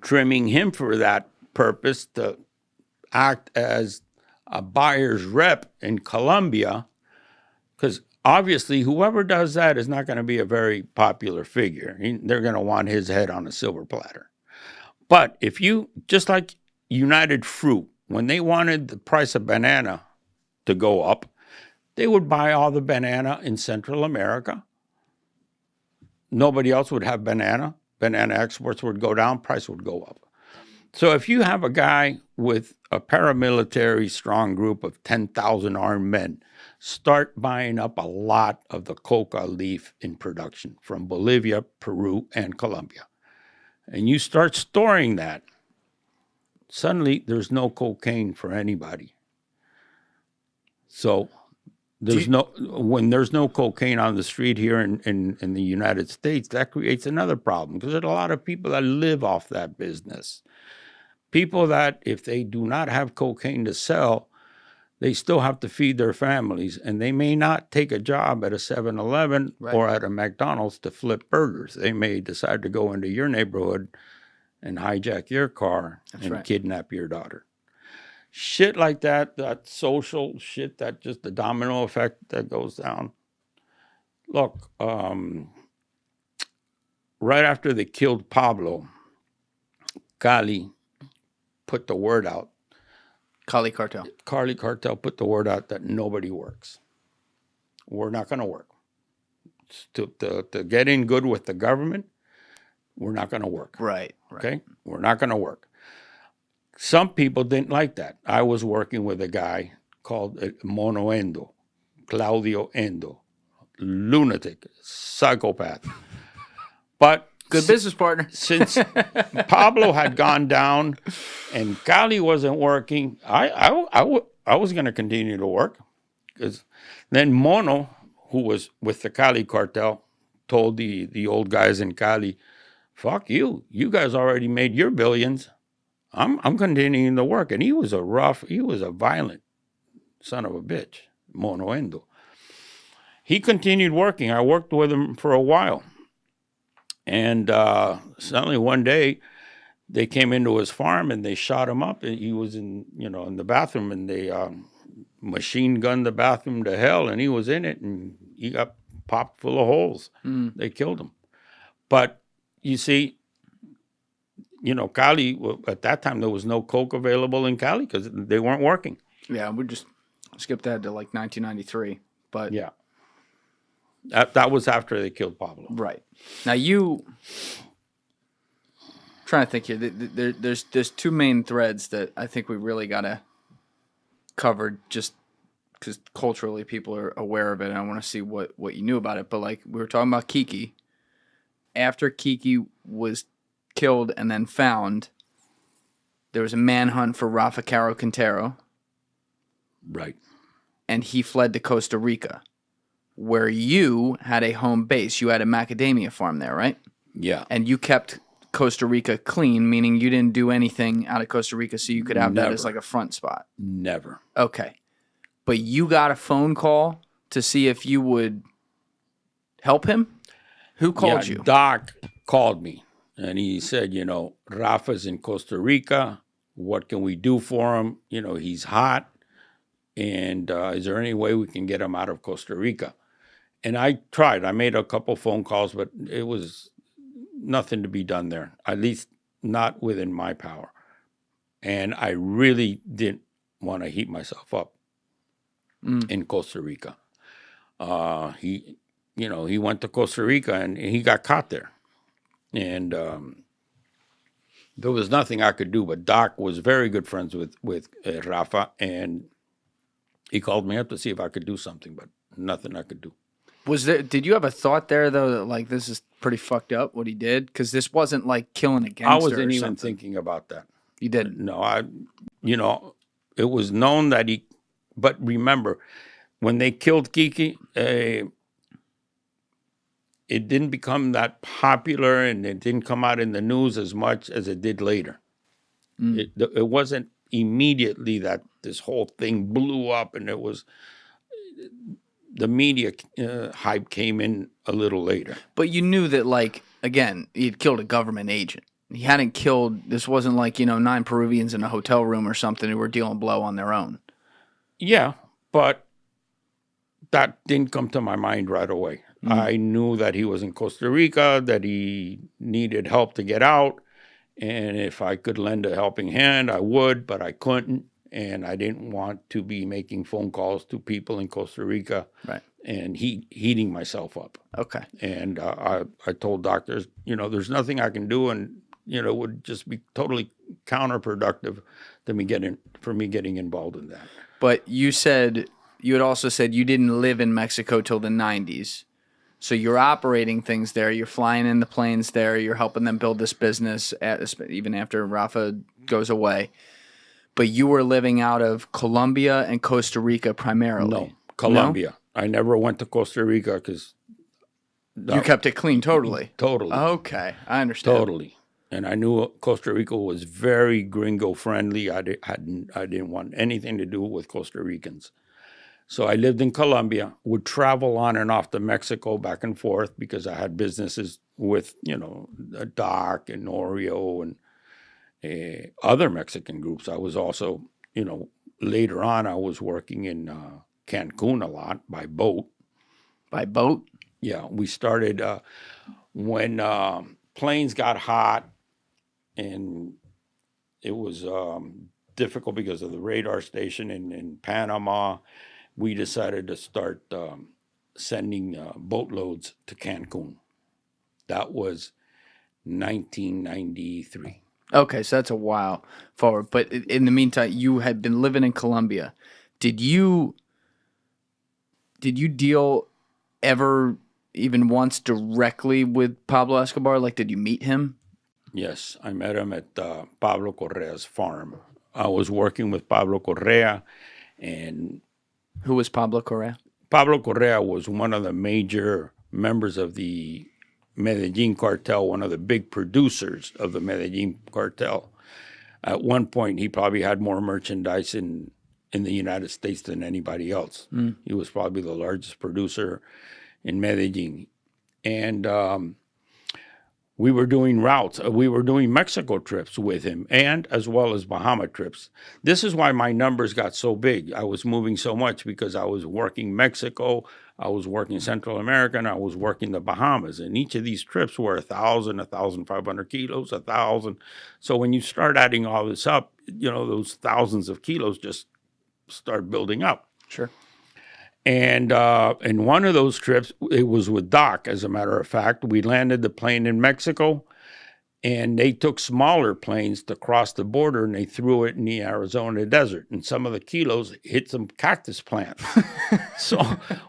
trimming him for that purpose to act as a buyer's rep in Colombia, because obviously whoever does that is not going to be a very popular figure. They're going to want his head on a silver platter. But if you, just like United Fruit, when they wanted the price of banana to go up, they would buy all the banana in Central America. Nobody else would have banana. Banana exports would go down, price would go up. So if you have a guy with a paramilitary strong group of 10,000 armed men, start buying up a lot of the coca leaf in production from Bolivia, Peru, and Colombia. And you start storing that, suddenly there's no cocaine for anybody. So when there's no cocaine on the street here in the United States, that creates another problem because there's a lot of people that live off that business. People that, if they do not have cocaine to sell, they still have to feed their families, and they may not take a job at a 7-Eleven or at a McDonald's to flip burgers. They may decide to go into your neighborhood and hijack your car and kidnap your daughter. Shit like that, that social shit, that just the domino effect that goes down. Look, right after they killed Pablo, Cali put the word out. Cali Cartel put the word out that nobody works. We're not going to work. To get in good with the government, we're not going to work. Right. Okay? We're not going to work. Some people didn't like that. I was working with a guy called Monoendo, Claudio Endo, lunatic, psychopath. But good business partner. Since Pablo had gone down and Cali wasn't working, I was going to continue to work. Because then Mono, who was with the Cali cartel, told the old guys in Cali, fuck you. You guys already made your billions. I'm continuing to work. And he was a violent son of a bitch, Monoendo. He continued working. I worked with him for a while. And suddenly one day, they came into his farm and they shot him up. And he was in the bathroom, and they machine gunned the bathroom to hell. And he was in it, and he got popped full of holes. They killed him. But you see, Cali, at that time, there was no coke available in Cali because they weren't working. Yeah, we just skipped ahead to like 1993. But yeah. That was after they killed Pablo. Right. Now trying to think here. There's two main threads that I think we really got to cover just because culturally people are aware of it, and I want to see what you knew about it. But like we were talking about Kiki. After Kiki was killed and then found, there was a manhunt for Rafa Caro Quintero. Right. and he fled to Costa Rica, where you had a home base. You had a macadamia farm there, right? Yeah. And you kept Costa Rica clean, meaning you didn't do anything out of Costa Rica, so you could have that as like a front spot. Never. Okay. But you got a phone call to see if you would help him? Who called you? Doc called me, and he said, you know, Rafa's in Costa Rica. What can we do for him? You know, he's hot. And is there any way we can get him out of Costa Rica? And I tried. I made a couple phone calls, but it was nothing to be done there, at least not within my power. And I really didn't want to heat myself up in Costa Rica. He went to Costa Rica and he got caught there. And there was nothing I could do, but Doc was very good friends with Rafa, and he called me up to see if I could do something, but nothing I could do. Did you have a thought there, though, that like this is pretty fucked up what he did? Because this wasn't like killing a gangster. I wasn't even thinking about that. You didn't? No, it was known that but remember, when they killed Kiki, it didn't become that popular and it didn't come out in the news as much as it did later. It wasn't immediately that this whole thing blew up, and it was the media hype came in a little later. But you knew that, like, again, he had killed a government agent. He hadn't killed, this wasn't like, 9 Peruvians in a hotel room or something who were dealing blow on their own. Yeah, but that didn't come to my mind right away. I knew that he was in Costa Rica, that he needed help to get out, and if I could lend a helping hand, I would, but I couldn't, and I didn't want to be making phone calls to people in Costa Rica and heating myself up. Okay. And I told doctors, there's nothing I can do, and it would just be totally counterproductive for me getting involved in that. But you had also said you didn't live in Mexico till the 90s. So you're operating things there. You're flying in the planes there. You're helping them build this business even after Rafa goes away. But you were living out of Colombia and Costa Rica primarily. No, Colombia. No? I never went to Costa Rica because... You kept it clean totally? Totally. Okay, I understand. Totally. And I knew Costa Rica was very gringo friendly. I didn't want anything to do with Costa Ricans. So I lived in Colombia, would travel on and off to Mexico back and forth because I had businesses with, Doc and Oreo and other Mexican groups. I was also, later on I was working in Cancun a lot by boat. By boat? Yeah, we started when planes got hot and it was difficult because of the radar station in Panama. We decided to start sending boatloads to Cancun. That was 1993. Okay, so that's a while forward. But in the meantime, you had been living in Colombia. Did you deal ever even once directly with Pablo Escobar? Like, did you meet him? Yes, I met him at Pablo Correa's farm. I was working with Pablo Correa, and... Who was Pablo Correa? Pablo Correa was one of the major members of the Medellin cartel, one of the big producers of the Medellin cartel. At one point, he probably had more merchandise in the United States than anybody else. He was probably the largest producer in Medellin. And we were doing routes. We were doing Mexico trips with him, and as well as Bahama trips. This is why my numbers got so big. I was moving so much because I was working Mexico, I was working Central America, and I was working the Bahamas. And each of these trips were 1,000, 1,500 kilos, 1,000. So when you start adding all this up, those thousands of kilos just start building up. Sure. And in one of those trips, it was with Doc, as a matter of fact. We landed the plane in Mexico, and they took smaller planes to cross the border, and they threw it in the Arizona desert. And some of the kilos hit some cactus plants. So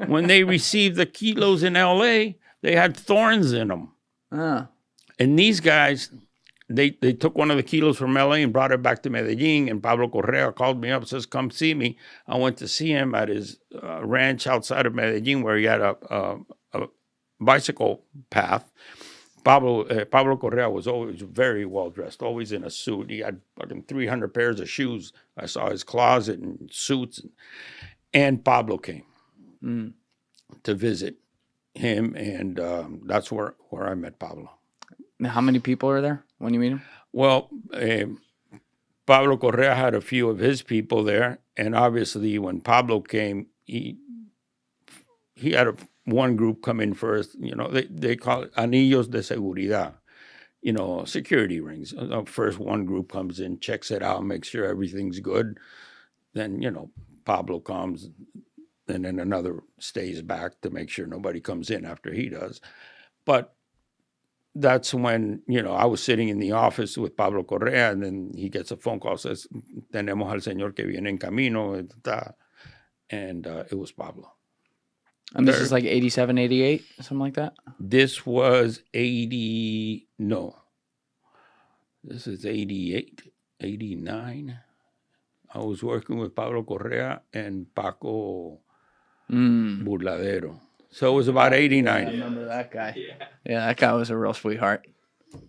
when they received the kilos in L.A., they had thorns in them. And these guys they took one of the kilos from LA and brought it back to Medellin. And Pablo Correa called me up, says, "Come see me." I went to see him at his ranch outside of Medellin, where he had a bicycle path. Pablo Correa was always very well dressed, always in a suit. He had fucking 300 pairs of shoes. I saw his closet and suits. And Pablo came to visit him, and that's where I met Pablo. Now, how many people are there when you meet him? Well, Pablo Correa had a few of his people there, and obviously when Pablo came, he had one group come in first. You know, they call it anillos de seguridad, you know, security rings. First one group comes in, checks it out, makes sure everything's good. Then, you know, Pablo comes, and then another stays back to make sure nobody comes in after he does. But that's when, you know, I was sitting in the office with Pablo Correa, and then he gets a phone call, says, "Tenemos al señor que viene en camino." And it was Pablo. And this is like 87, 88, something like that? This was 80, no. This is 88, 89. I was working with Pablo Correa and Paco Burladero. So it was about 89. I remember that guy. Yeah, that guy was a real sweetheart.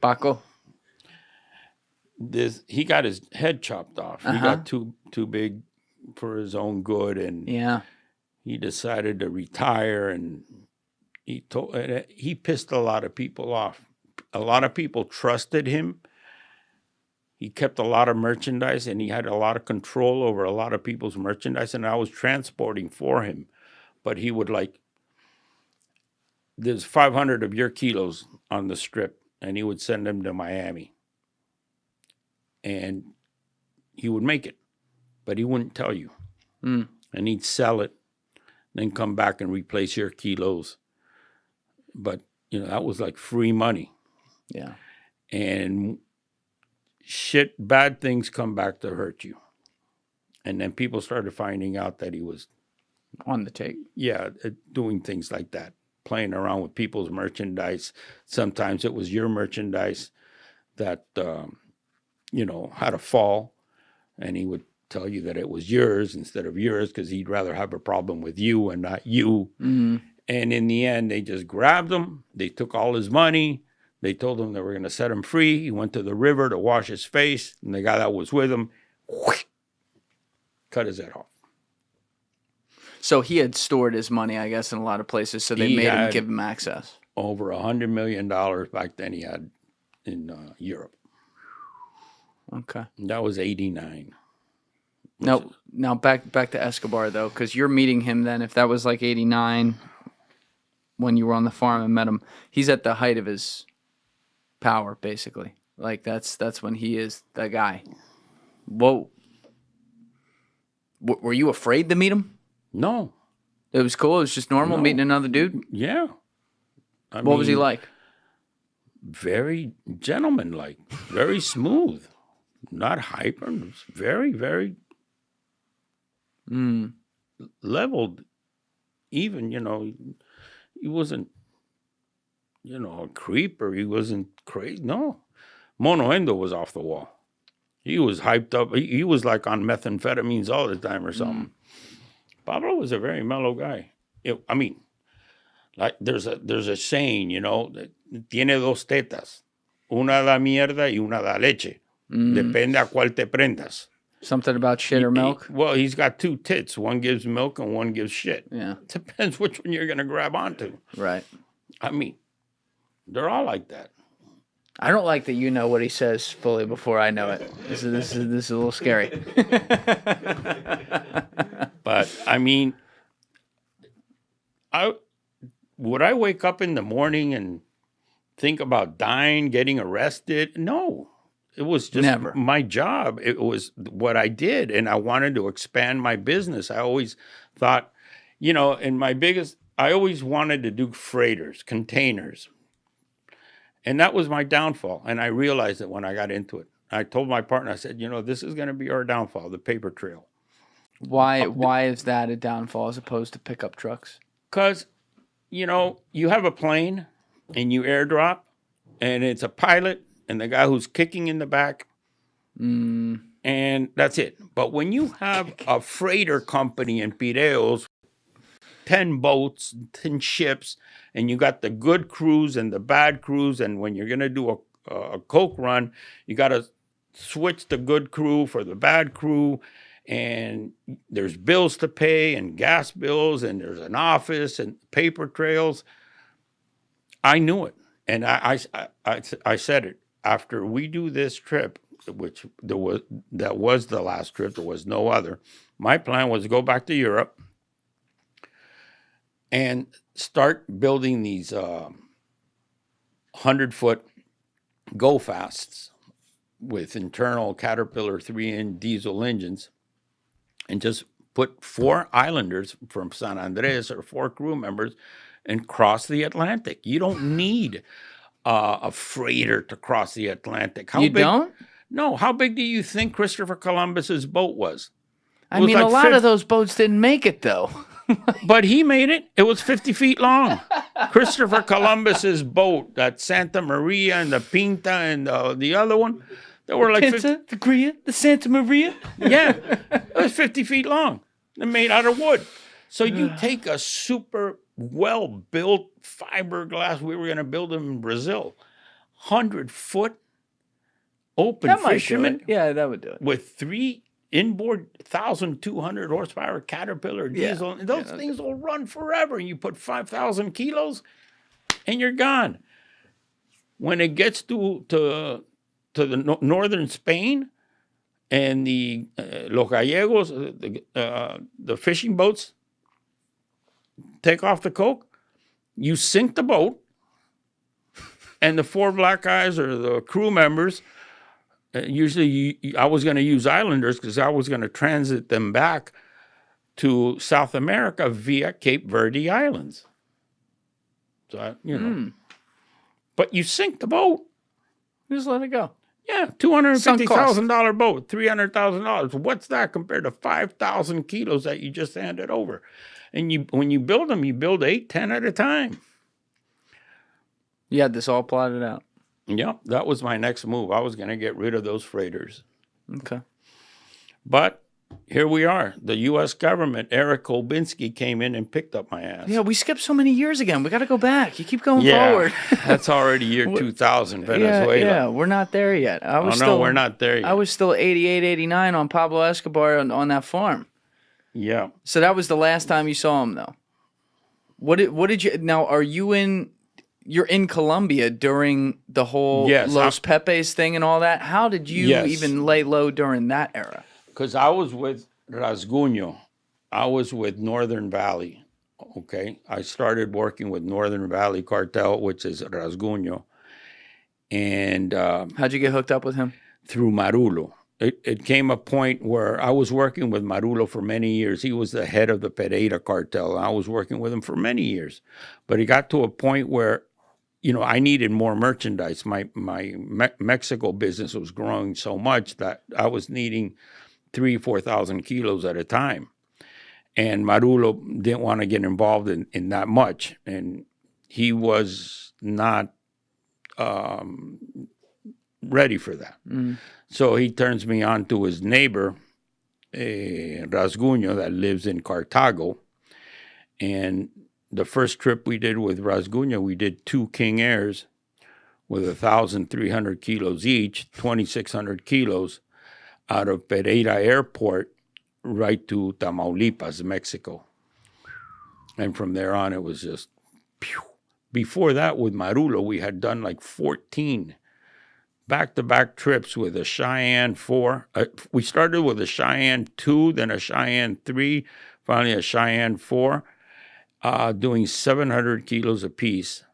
Paco. He got his head chopped off. He got too big for his own good, and he decided to retire. And he pissed a lot of people off. A lot of people trusted him. He kept a lot of merchandise, and he had a lot of control over a lot of people's merchandise. And I was transporting for him, but he would there's 500 of your kilos on the strip, and he would send them to Miami. And he would make it, but he wouldn't tell you. And he'd sell it, then come back and replace your kilos. But, you know, that was like free money. Yeah. And bad things come back to hurt you. And then people started finding out that he was on the take. Yeah, doing things like that. Playing around with people's merchandise. Sometimes it was your merchandise that, you know, had a fall, and he would tell you that it was yours instead of yours because he'd rather have a problem with you and not you. And in the end, they just grabbed him. They took all his money. They told him they were going to set him free. He went to the river to wash his face, and the guy that was with him cut his head off. So he had stored his money, I guess, in a lot of places, so they made him give him access. Over $100 million back then he had in Europe. Okay. That was 89. Now back to Escobar, though, because you're meeting him then. If that was like 89 when you were on the farm and met him, he's at the height of his power, basically. Like, that's when he is the guy. Whoa. Were you afraid to meet him? No. It was cool. It was just normal meeting another dude. Yeah. What was he like? Very gentleman-like, very smooth, not hyper. Very, very leveled. Even, you know, he wasn't, you know, a creep, or he wasn't crazy. No. Monoendo was off the wall. He was hyped up. He was like on methamphetamines all the time or something. Pablo was a very mellow guy. I mean, like there's a saying, you know, tiene dos tetas, una da mierda y una da leche. Depende a cuál te prendas. Something about shit or milk? Well, he's got two tits. One gives milk and one gives shit. Yeah. Depends which one you're going to grab onto. Right. I mean, they're all like that. I don't like that you know what he says fully before I know it. This is a little scary. But I mean, would I wake up in the morning and think about dying, getting arrested? No. It was just my job. It was what I did, and I wanted to expand my business. I always thought, you know, I always wanted to do freighters, containers. And that was my downfall. And I realized it when I got into it. I told my partner, I said, you know, this is going to be our downfall, the paper trail. Why is that a downfall as opposed to pickup trucks? Because, you know, you have a plane and you airdrop, and it's a pilot and the guy who's kicking in the back. And that's it. But when you have a freighter company in Piraeus, 10 boats, 10 ships, and you got the good crews and the bad crews, and when you're going to do a coke run, you got to switch the good crew for the bad crew, and there's bills to pay and gas bills, and there's an office and paper trails. I knew it. And I said it. After we do this trip, which that was the last trip, there was no other. My plan was to go back to Europe and start building these 100-foot go-fasts with internal Caterpillar 3-in diesel engines, and just put 4 islanders from San Andres or 4 crew members and cross the Atlantic. You don't need a freighter to cross the Atlantic. You don't? No. How big do you think Christopher Columbus's boat was? I mean, a lot of those boats didn't make it, though. But he made it. It was 50 feet long. Christopher Columbus's boat, that Santa Maria and the Pinta and the other one, they were like Pinta, the Gria, the Santa Maria. Yeah, it was 50 feet long. They're made out of wood. So you take a super well-built fiberglass. We were going to build them in Brazil. 100-foot open fisherman. Yeah, that would do it. With 3 inboard 1,200 horsepower Caterpillar diesel. And those things will run forever. You put 5,000 kilos and you're gone. When it gets to the northern Spain and the Los Gallegos, the fishing boats take off the coke, you sink the boat, and the 4 black guys or the crew members, usually I was going to use islanders because I was going to transit them back to South America via Cape Verde Islands. So, But you sink the boat. Just let it go. Yeah, $250,000 boat, $300,000. What's that compared to 5,000 kilos that you just handed over? And when you build them, you build 8, 10 at a time. You had this all plotted out. Yep, that was my next move. I was going to get rid of those freighters. Okay. But here we are. The U.S. government, Eric Kolbinski, came in and picked up my ass. Yeah, we skipped so many years again. We got to go back. You keep going forward. That's already year 2000, Venezuela. Yeah, we're not there yet. We're not there yet. I was still 88, 89 on Pablo Escobar on that farm. Yeah. So that was the last time you saw him, though. What did you... Now, are you in... You're in Colombia during the whole Los Pepes thing and all that. How did you even lay low during that era? Because I was with Rasguño. I was with Northern Valley, okay? I started working with Northern Valley Cartel, which is Rasguño. And... how'd you get hooked up with him? Through Marulo. It came a point where I was working with Marulo for many years. He was the head of the Pereira cartel. I was working with him for many years. But it got to a point where, I needed more merchandise. My Mexico business was growing so much that I was needing 4,000 kilos at a time. And Marulo didn't want to get involved in that much. And he was not ready for that. So he turns me on to his neighbor, Rasguño, that lives in Cartago. And the first trip we did with Rasguño, we did 2 King Airs with 1,300 kilos each, 2,600 kilos out of Pereira Airport right to Tamaulipas, Mexico. And from there on, it was just, pew. Before that, with Marulo, we had done like 14 back-to-back trips with a Cheyenne 4. We started with a Cheyenne 2, then a Cheyenne 3, finally a Cheyenne 4, doing 700 kilos apiece.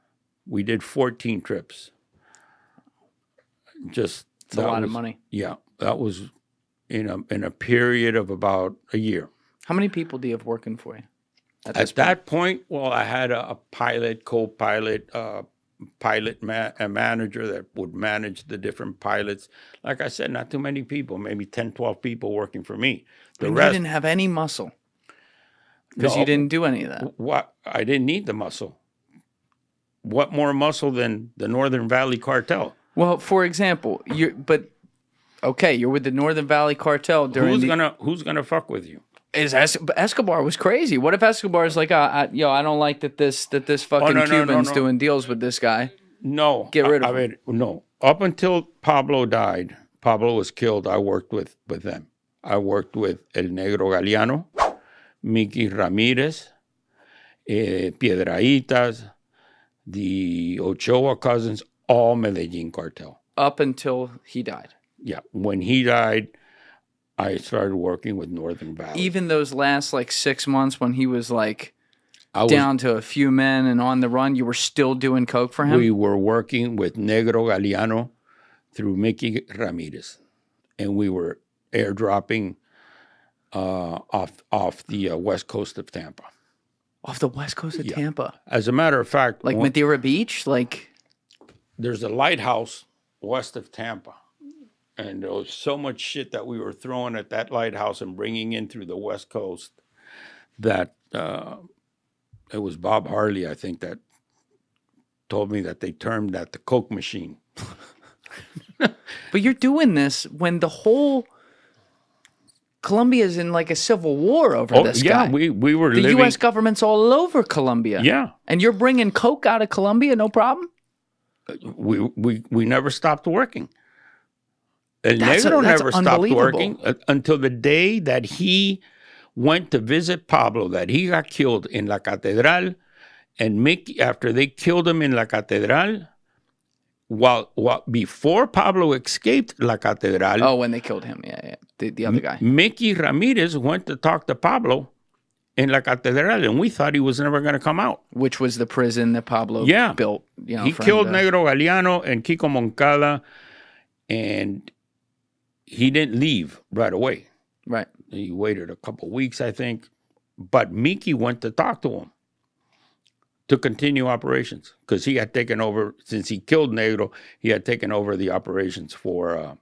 We did 14 trips. It's a lot of money. Yeah, that was in a period of about a year. How many people do you have working for you? At that point, well, I had a pilot, co-pilot, a manager that would manage the different pilots. Like I said, not too many people, maybe 10, 12 people working for me. The rest, you didn't have any muscle because you didn't do any of that. What? I didn't need the muscle. What more muscle than the Northern Valley Cartel? Well, for example, you're with the Northern Valley Cartel during Who's gonna fuck with you? Escobar was crazy. What if Escobar's like, I don't like that this fucking Cuban's doing deals with this guy. No. Get rid of him. No. Up until Pablo died, Pablo was killed, I worked with them. I worked with El Negro Galeano, Mickey Ramirez, Piedrahitas, the Ochoa cousins, all Medellin cartel. Up until he died. Yeah. When he died, I started working with Northern Valley. Even those last 6 months when he was down to a few men and on the run, you were still doing coke for him? We were working with Negro Galeano through Mickey Ramirez. And we were airdropping off the west coast of Tampa. Off the west coast of Tampa? As a matter of fact... Madeira Beach? There's a lighthouse west of Tampa. And there was so much shit that we were throwing at that lighthouse and bringing in through the west coast that it was Bob Harley, I think, that told me that they termed that the coke machine. But you're doing this when the whole Colombia is in a civil war over this guy. Yeah, we were the living... U.S. government's all over Colombia. Yeah. And you're bringing coke out of Colombia, no problem? We never stopped working. El Negro never stopped working until the day that he went to visit Pablo, that he got killed in La Catedral. And Mickey, after they killed him in La Catedral, before Pablo escaped La Catedral. Oh, when they killed him, yeah. The other guy. Mickey Ramirez went to talk to Pablo in La Catedral, and we thought he was never going to come out. Which was the prison that Pablo built. He killed Negro Galeano and Kiko Moncada, and he didn't leave right away. Right. He waited a couple of weeks, I think. But Mickey went to talk to him to continue operations because he had taken over, since he killed Negro, he had taken over the operations for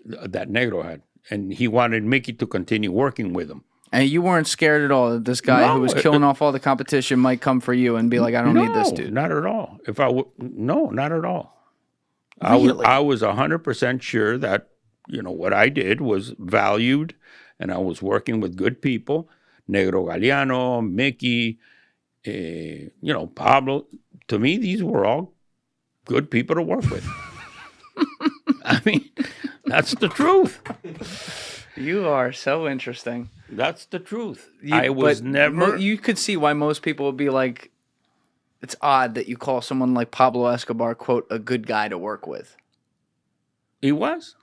that Negro had. And he wanted Mickey to continue working with him. And you weren't scared at all that this guy who was killing off all the competition might come for you and be like, I don't need this dude. Not at all. No, not at all. Really? I was 100% sure that, what I did was valued, and I was working with good people. Negro Galeano, Mickey, Pablo. To me, these were all good people to work with. I mean, that's the truth. You are so interesting. That's the truth. You could see why most people would be like, it's odd that you call someone like Pablo Escobar, quote, a good guy to work with. He was.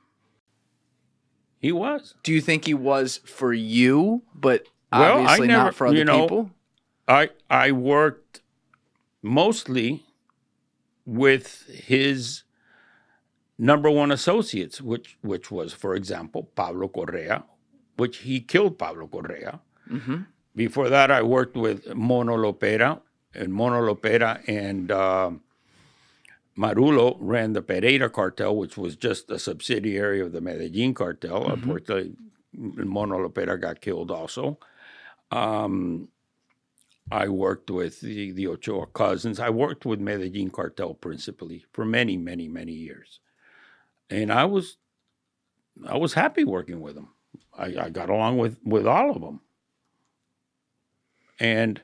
He was. Do you think he was for you, but obviously not for other people? I worked mostly with his number one associates, which was, for example, Pablo Correa, which he killed Pablo Correa. Mm-hmm. Before that, I worked with Mono Lopera, and Marulo ran the Pereira cartel, which was just a subsidiary of the Medellin cartel. Mm-hmm. Unfortunately, Mono Lopera got killed also. I worked with the Ochoa cousins. I worked with Medellin cartel principally for many, many, many years. And I was happy working with them. I got along with all of them. And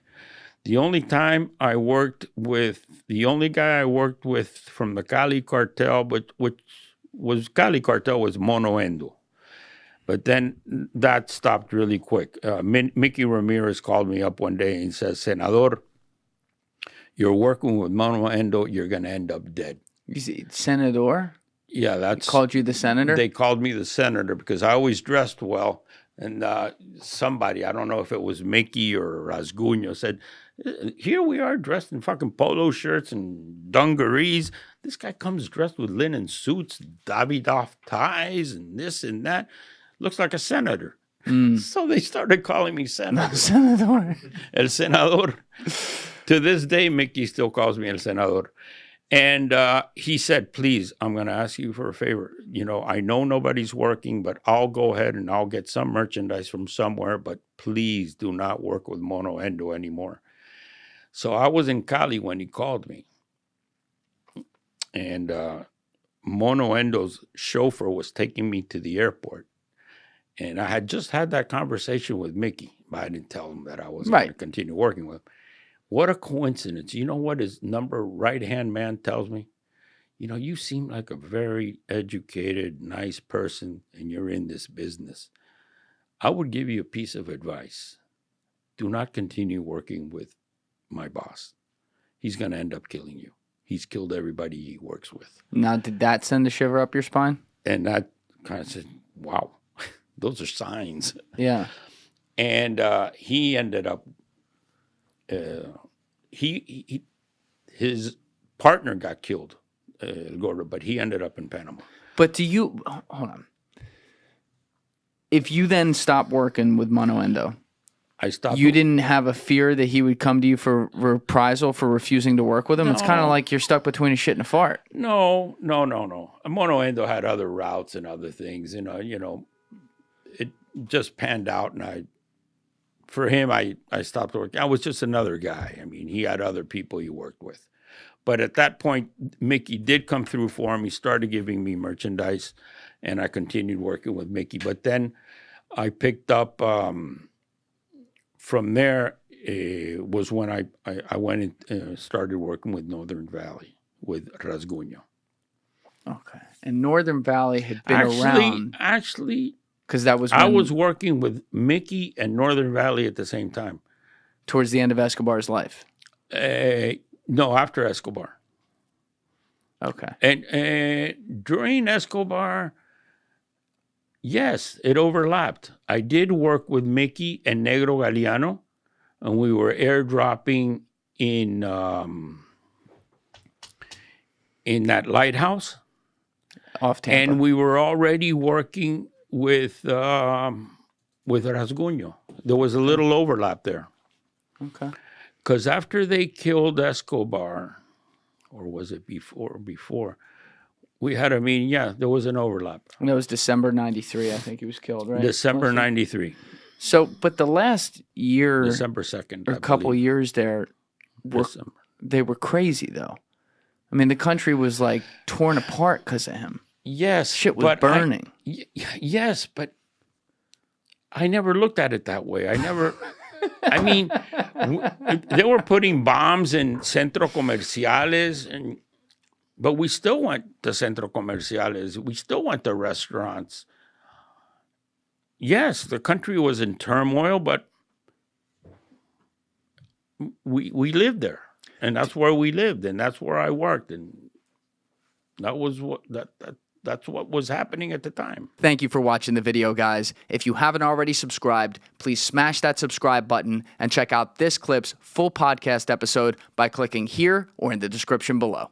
the only guy I worked with from the Cali cartel, which was Cali cartel, was Monoendo. But then that stopped really quick. Mickey Ramirez called me up one day and says, Senador, you're working with Monoendo, you're going to end up dead. You see, Senador? Yeah, that's... They called you the senator? They called me the senator because I always dressed well. And somebody, I don't know if it was Mickey or Rasguño, said, here we are dressed in fucking polo shirts and dungarees. This guy comes dressed with linen suits, Davidoff ties, and this and that. Looks like a senator. Mm. So they started calling me senator. Senador. El Senador. To this day, Mickey still calls me El Senador. And he said, please, I'm going to ask you for a favor. I know nobody's working, but I'll go ahead and I'll get some merchandise from somewhere, but please do not work with Monoendo anymore. So I was in Cali when he called me. And Monoendo's chauffeur was taking me to the airport. And I had just had that conversation with Mickey, but I didn't tell him that I wasn't going to continue working with him. What a coincidence. You know what his number right-hand man tells me? You know, you seem like a very educated, nice person, and you're in this business. I would give you a piece of advice. Do not continue working with my boss. He's going to end up killing you. He's killed everybody he works with. Now, did that send a shiver up your spine? And that kind of said, wow, those are signs. Yeah. And he ended up, his partner got killed, Gordo, but he ended up in Panama. But hold on. If you then stop working with Monoendo, I stopped. You didn't have a fear that he would come to you for reprisal for refusing to work with him? No. It's kind of like you're stuck between a shit and a fart. No. Monoendo had other routes and other things. You know, it just panned out, and for him, I stopped working. I was just another guy. I mean, he had other people he worked with. But at that point, Mickey did come through for him. He started giving me merchandise, and I continued working with Mickey. But then I picked up... from there was when I went and started working with Northern Valley, with Rasguño. Okay. And Northern Valley had been around. Actually, because that was I was working with Mickey and Northern Valley at the same time. Towards the end of Escobar's life? No, after Escobar. Okay. And during Escobar... Yes, it overlapped. I did work with Mickey and Negro Galeano, and we were airdropping in that lighthouse. Off Tampa. And we were already working with Rasguño. There was a little overlap there. Okay. Because after they killed Escobar, or was it before? We had a meeting, there was an overlap. And that was December 93, I think he was killed, right? December 93. So, but the last year... December 2nd, or a couple years there, they were crazy, though. I mean, the country was, like, torn apart because of him. Yes. Shit was burning. Yes, but I never looked at it that way. I never... I mean, they were putting bombs in Centro Comerciales and... But we still want the Centro Comerciales. We still want the restaurants. Yes, the country was in turmoil, but we lived there, and that's where we lived, and that's where I worked, and that was that's what was happening at the time. Thank you for watching the video, guys. If you haven't already subscribed, please smash that subscribe button and check out this clip's full podcast episode by clicking here or in the description below.